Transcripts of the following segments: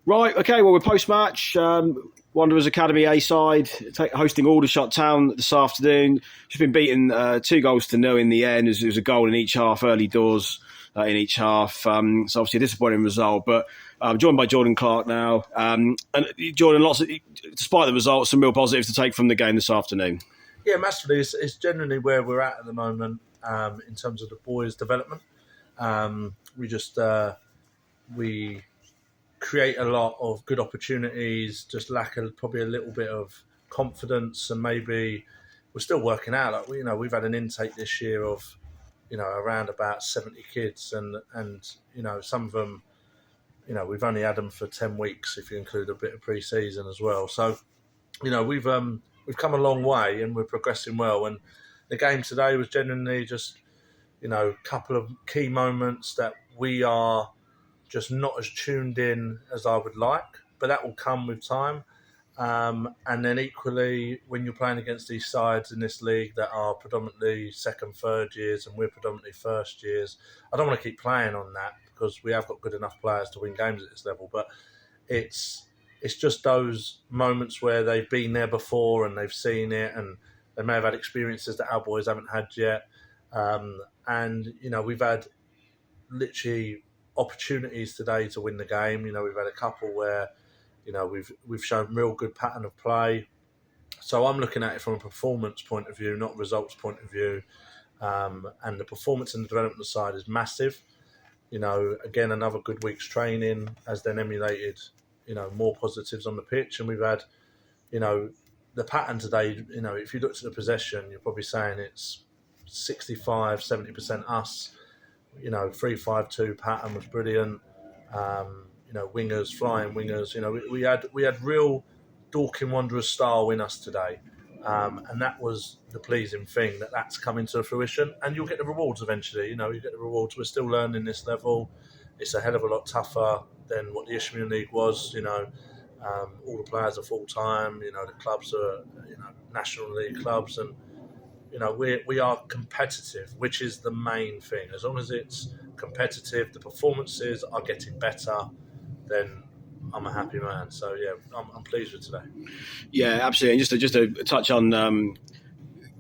Right, okay, well, we're post-match. Wanderers Academy A side hosting Aldershot Town this afternoon. Just been beaten 2-0 in the end. There was a goal in each half, early doors in each half. So obviously a disappointing result, but I'm joined by Jordan Clark now. And Jordan, despite the results, some real positives to take from the game this afternoon. Yeah, massively. It's generally where we're at the moment in terms of the boys' development. We create a lot of good opportunities, just lack probably a little bit of confidence, and maybe we're still working out. Like we've had an intake this year of around about 70 kids, and some of them, we've only had them for 10 weeks if you include a bit of pre-season as well. So we've come a long way and we're progressing well. And the game today was genuinely just a couple of key moments that we are just not as tuned in as I would like, but that will come with time. And then equally, when you're playing against these sides in this league that are predominantly second, third years, and we're predominantly first years, I don't want to keep playing on that because we have got good enough players to win games at this level. But it's just those moments where they've been there before and they've seen it, and they may have had experiences that our boys haven't had yet. And we've had literally opportunities today to win the game. We've had a couple where we've shown real good pattern of play. So I'm looking at it from a performance point of view, not results point of view. And the performance and the development side is massive. Again, another good week's training has then emulated more positives on the pitch. And we've had the pattern today, if you looked at the possession, you're probably saying it's 65-70% us. 3-5-2 pattern was brilliant. Wingers, flying wingers. We had real Dorking Wanderers style in us today, and that was the pleasing thing that's coming to fruition. And you'll get the rewards eventually. You get the rewards. We're still learning this level. It's a hell of a lot tougher than what the Isthmian League was. All the players are full time. The clubs are National League clubs, and we are competitive, which is the main thing. As long as it's competitive, the performances are getting better, then I'm a happy man. So yeah, I'm pleased with today. Yeah, absolutely. And just to touch on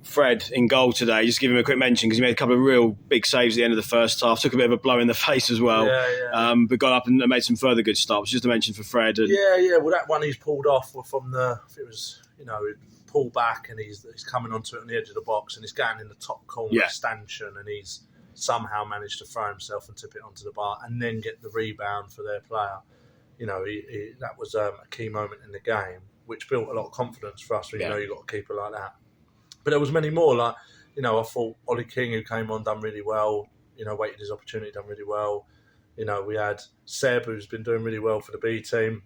Fred in goal today, just give him a quick mention because he made a couple of real big saves at the end of the first half. Took a bit of a blow in the face as well. Yeah. But got up and made some further good stops. Just to mention for Fred. Yeah. Well, that one he's pulled off from it was pull back, and he's coming onto it on the edge of the box, and he's going in the top corner stanchion, and he's somehow managed to throw himself and tip it onto the bar and then get the rebound for their player. That was a key moment in the game, which built a lot of confidence for us when you've got a keeper like that. But there was many more. Like, I thought Ollie King, who came on, done really well. Waited his opportunity, done really well. We had Seb, who's been doing really well for the B team.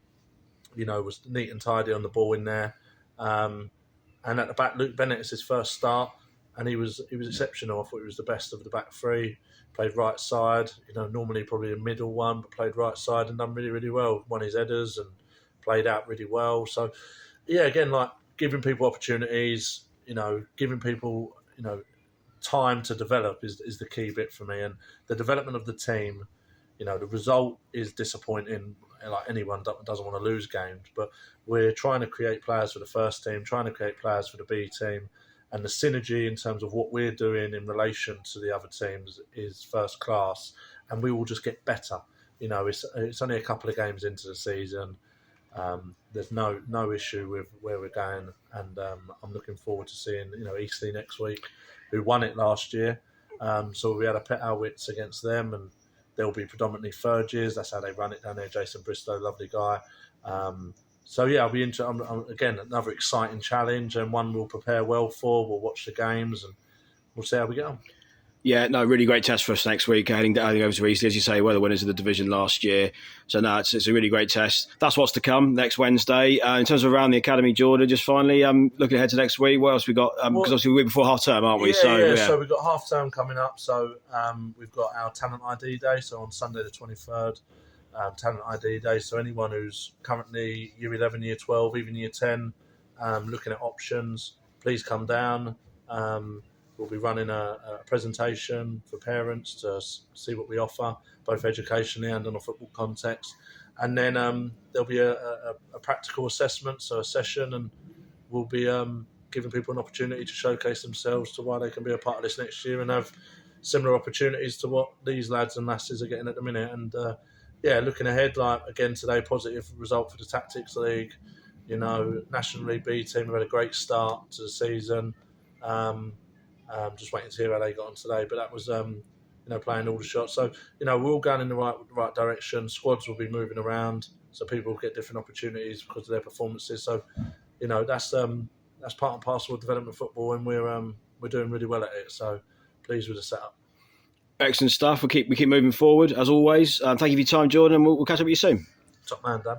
Was neat and tidy on the ball in there. And at the back, Luke Bennett is his first start, and he was exceptional. I thought he was the best of the back three. Played right side, normally probably a middle one, but played right side and done really, really well. Won his headers and played out really well. So, yeah, again, like giving people opportunities, giving people, time to develop is the key bit for me. And the development of the team, the result is disappointing. Like anyone doesn't want to lose games, but we're trying to create players for the first team, trying to create players for the B team, and the synergy in terms of what we're doing in relation to the other teams is first class, and we will just get better. It's only a couple of games into the season. There's no issue with where we're going, and I'm looking forward to seeing Eastleigh next week, who won it last year. So we had a pet our wits against them, and they'll be predominantly third years. That's how they run it down there. Jason Bristow, lovely guy. So yeah, I'll be again, another exciting challenge, and one we'll prepare well for. We'll watch the games and we'll see how we get on. Yeah, no, really great test for us next week, heading over to Eastleigh, as you say, we're the winners of the division last year. So no, it's a really great test. That's what's to come next Wednesday. In terms of around the academy, Jordan, just finally, looking ahead to next week, what else we got? Because obviously we're before half term, aren't we? So we've got half term coming up. So we've got our Talent ID Day. So on Sunday the 23rd, Talent ID Day. So anyone who's currently Year 11, Year 12, even Year 10, looking at options, please come down. we'll be running a presentation for parents to see what we offer, both educationally and in a football context. And then there'll be a practical assessment, so a session, and we'll be giving people an opportunity to showcase themselves to why they can be a part of this next year and have similar opportunities to what these lads and lasses are getting at the minute. And looking ahead, like again today, positive result for the Tactics League. National League B team have had a great start to the season. Just waiting to hear how they got on today, but that was playing all the shots. So we're all going in the right direction. Squads will be moving around, so people will get different opportunities because of their performances. So that's part and parcel of development football, and we're doing really well at it. So pleased with the setup. Excellent stuff. We keep moving forward as always. Thank you for your time, Jordan. And we'll catch up with you soon. Top man, Dan.